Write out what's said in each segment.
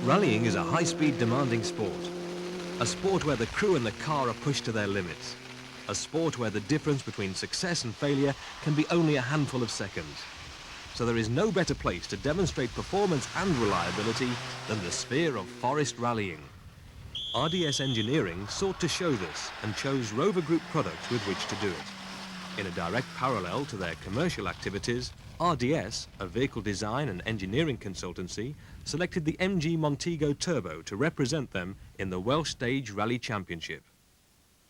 Rallying is a high-speed demanding sport. A sport where the crew and the car are pushed to their limits. A sport where the difference between success and failure can be only a handful of seconds. So there is no better place to demonstrate performance and reliability than the sphere of forest rallying. RDS Engineering sought to show this and chose Rover Group products with which to do it. In a direct parallel to their commercial activities, RDS, a vehicle design and engineering consultancy, selected the MG Montego Turbo to represent them in the Welsh Stage Rally Championship.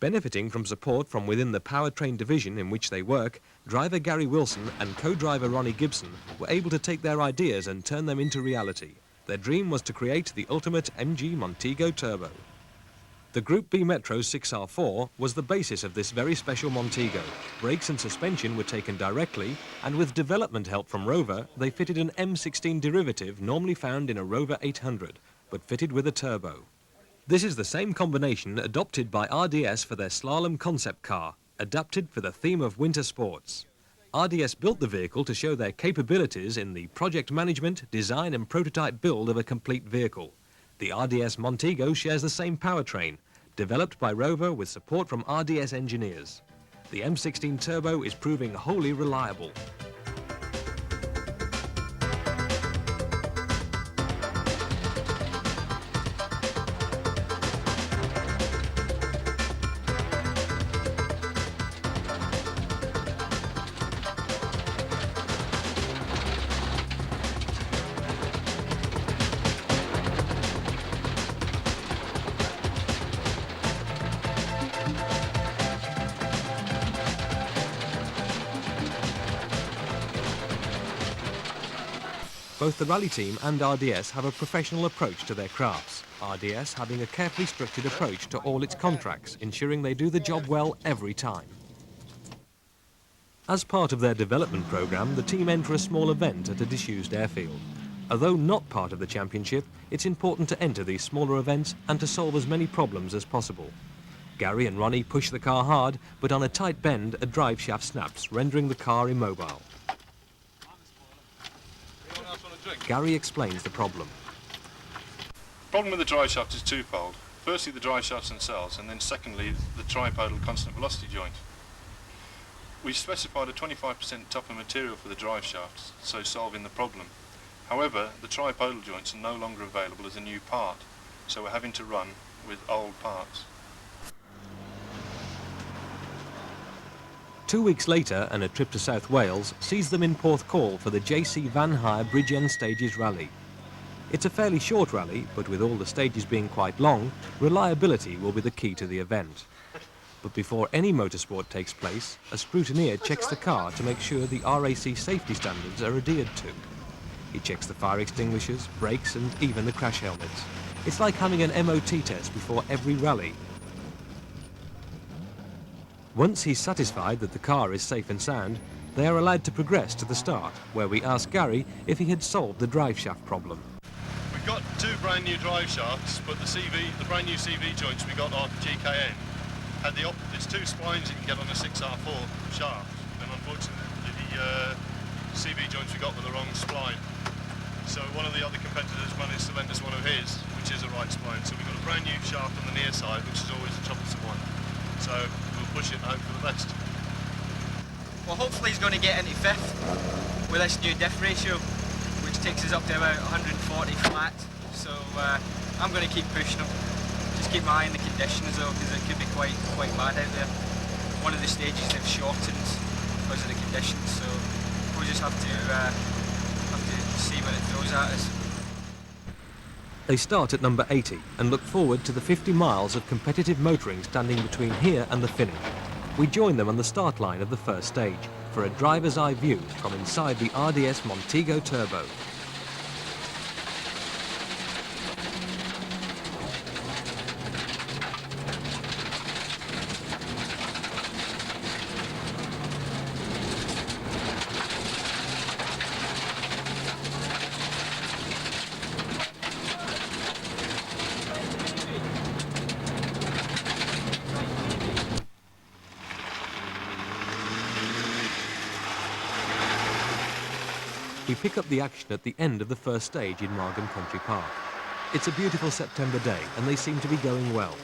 Benefiting from support from within the powertrain division in which they work, driver Garry Wilson and co-driver Ronnie Gibson were able to take their ideas and turn them into reality. Their dream was to create the ultimate MG Montego Turbo. The Group B Metro 6R4 was the basis of this very special Montego. Brakes and suspension were taken directly, and with development help from Rover, they fitted an M16 derivative normally found in a Rover 800, but fitted with a turbo. This is the same combination adopted by RDS for their slalom concept car, adapted for the theme of winter sports. RDS built the vehicle to show their capabilities in the project management, design and prototype build of a complete vehicle. The RDS Montego shares the same powertrain, developed by Rover with support from RDS engineers. The M16 Turbo is proving wholly reliable. Both the rally team and RDS have a professional approach to their crafts, RDS having a carefully structured approach to all its contracts, ensuring they do the job well every time. As part of their development programme, the team enter a small event at a disused airfield. Although not part of the championship, it's important to enter these smaller events and to solve as many problems as possible. Garry and Ronnie push the car hard, but on a tight bend, a drive shaft snaps, rendering the car immobile. Garry explains the problem. The problem with the drive shaft is twofold. Firstly, the drive shafts themselves, and then secondly, the tripodal constant velocity joint. We've specified a 25% tougher material for the drive shafts, so solving the problem. However, the tripodal joints are no longer available as a new part, so we're having to run with old parts. 2 weeks later, and a trip to South Wales sees them in Porthcawl for the JC Van Hire Bridge End Stages Rally. It's a fairly short rally, but with all the stages being quite long, reliability will be the key to the event. But before any motorsport takes place, a scrutineer checks the car to make sure the RAC safety standards are adhered to. He checks the fire extinguishers, brakes and even the crash helmets. It's like having an MOT test before every rally. Once he's satisfied that the car is safe and sound, they are allowed to progress to the start, where we ask Garry if he had solved the drive shaft problem. We've got two brand new drive shafts, but the brand new CV joints we got off GKN had there's two splines you can get on a 6R4 shaft, and unfortunately the CV joints we got were the wrong spline. So one of the other competitors managed to lend us one of his, which is a right spline. So we've got a brand new shaft on the near side, which is always a troublesome one. So we'll push it out for the best. Well, hopefully he's going to get into fifth with this new diff ratio, which takes us up to about 140 flat. So I'm going to keep pushing him. Just keep my eye on the conditions though, because it could be quite bad out there. One of the stages they've shortened because of the conditions, so we'll just have to see what it throws at us. They start at number 80 and look forward to the 50 miles of competitive motoring standing between here and the finish. We join them on the start line of the first stage for a driver's eye view from inside the RDS Montego Turbo. We pick up the action at the end of the first stage in Margam Country Park. It's a beautiful September day and they seem to be going well.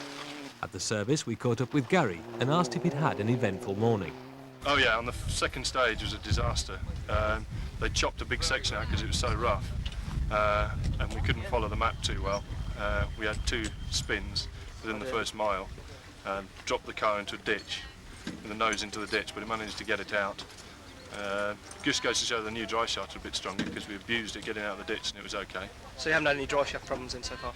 At the service we caught up with Garry and asked if he'd had an eventful morning. Oh yeah, on the second stage was a disaster. They chopped a big section out because it was so rough, and we couldn't follow the map too well. We had 2 spins within the first mile, dropped the car into a ditch, with the nose into the ditch, but it managed to get it out. Just goes to show the new drive shaft are a bit stronger because we abused it getting out of the ditch and it was okay. So you haven't had any drive shaft problems in so far?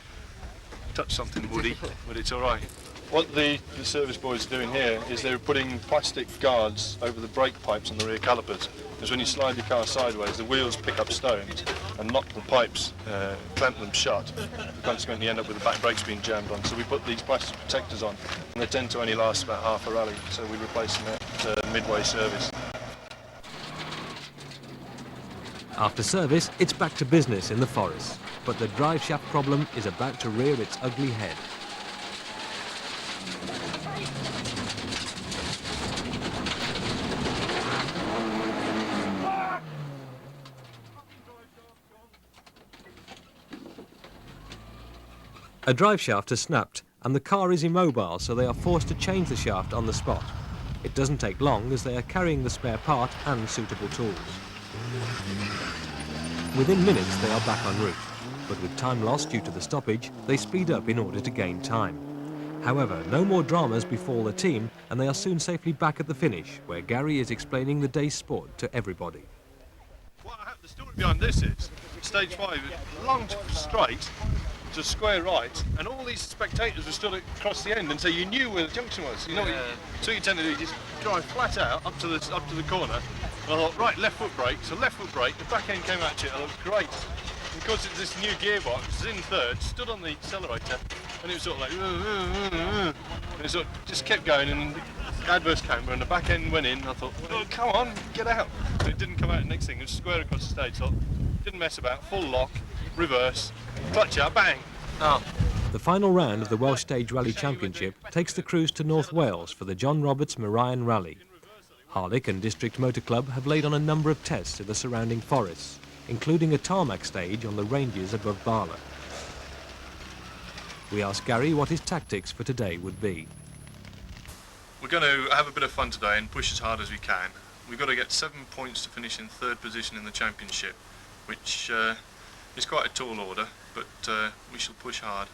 Touched something woody, but it's all right. What the service boys are doing here is they're putting plastic guards over the brake pipes on the rear calipers. Because when you slide your car sideways, the wheels pick up stones and knock the pipes, clamp them shut. You consequently end up with the back brakes being jammed on. So we put these plastic protectors on, and they tend to only last about half a rally. So we replace them at midway service. After service, it's back to business in the forest. But the drive shaft problem is about to rear its ugly head. A drive shaft has snapped and the car is immobile, so they are forced to change the shaft on the spot. It doesn't take long as they are carrying the spare part and suitable tools. Within minutes they are back en route, but with time lost due to the stoppage, they speed up in order to gain time. However, no more dramas befall the team and they are soon safely back at the finish, where Garry is explaining the day's sport to everybody. The story behind this is, stage 5, long straight, to square right, and all these spectators were stood across the end, and so you knew where the junction was. You know, so you tend to do, you just drive flat out up to the corner. And I thought, right, left foot brake. So left foot brake, the back end came at you, and it looked great. And of course, it's this new gearbox, it's in third, stood on the accelerator, and it was sort of like, and it sort of just kept going, and the adverse camber, and the back end went in. And I thought, oh, come on, get out. But it didn't come out. The next thing, it was square across the stage. So didn't mess about, full lock, reverse, clutch out, bang. Oh. The final round of the Welsh Stage Rally Championship takes the crews to North Wales for the John Roberts Marion Rally. Harlech and District Motor Club have laid on a number of tests in the surrounding forests, including a tarmac stage on the ranges above Bala. We asked Garry what his tactics for today would be. We're going to have a bit of fun today and push as hard as we can. We've got to get 7 points to finish in 3rd position in the championship, which is quite a tall order, but we shall push hard.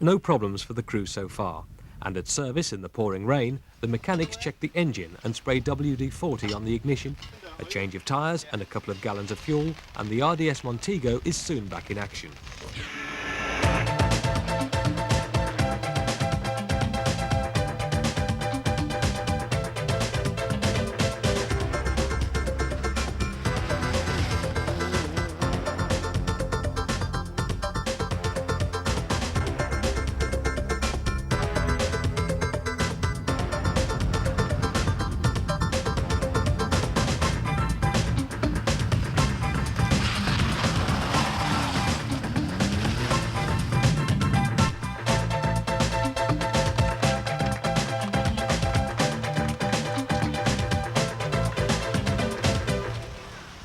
No problems for the crew so far, and at service in the pouring rain, the mechanics check the engine and spray WD-40 on the ignition, a change of tyres and a couple of gallons of fuel, and the RDS Montego is soon back in action.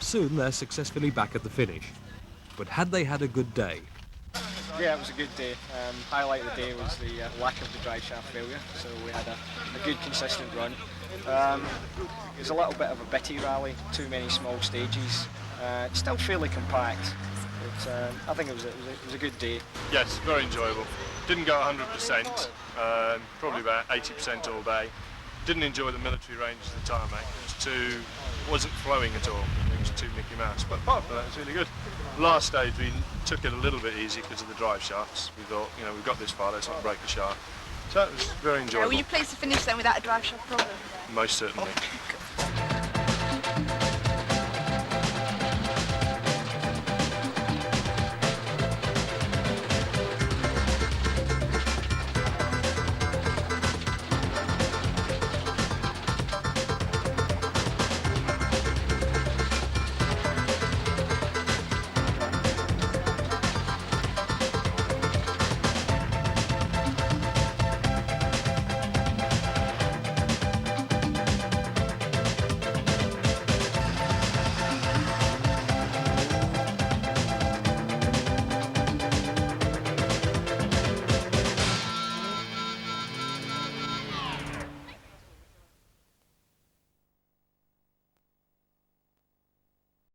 Soon they're successfully back at the finish. But had they had a good day? Yeah, it was a good day. Highlight of the day was the lack of the drive shaft failure, so we had a good consistent run. It was a little bit of a bitty rally, too many small stages. Still fairly compact, but I think it was a good day. Yes, very enjoyable. Didn't go 100%, probably about 80% all day. Didn't enjoy the military range of the tarmac. It wasn't flowing at all. It was too Mickey Mouse. But apart from that, it was really good. Last stage, we took it a little bit easy because of the drive shafts. We thought, you know, we've got this far, let's not break the shaft. So that was very enjoyable. Were you pleased to finish then without a drive shaft problem? Most certainly.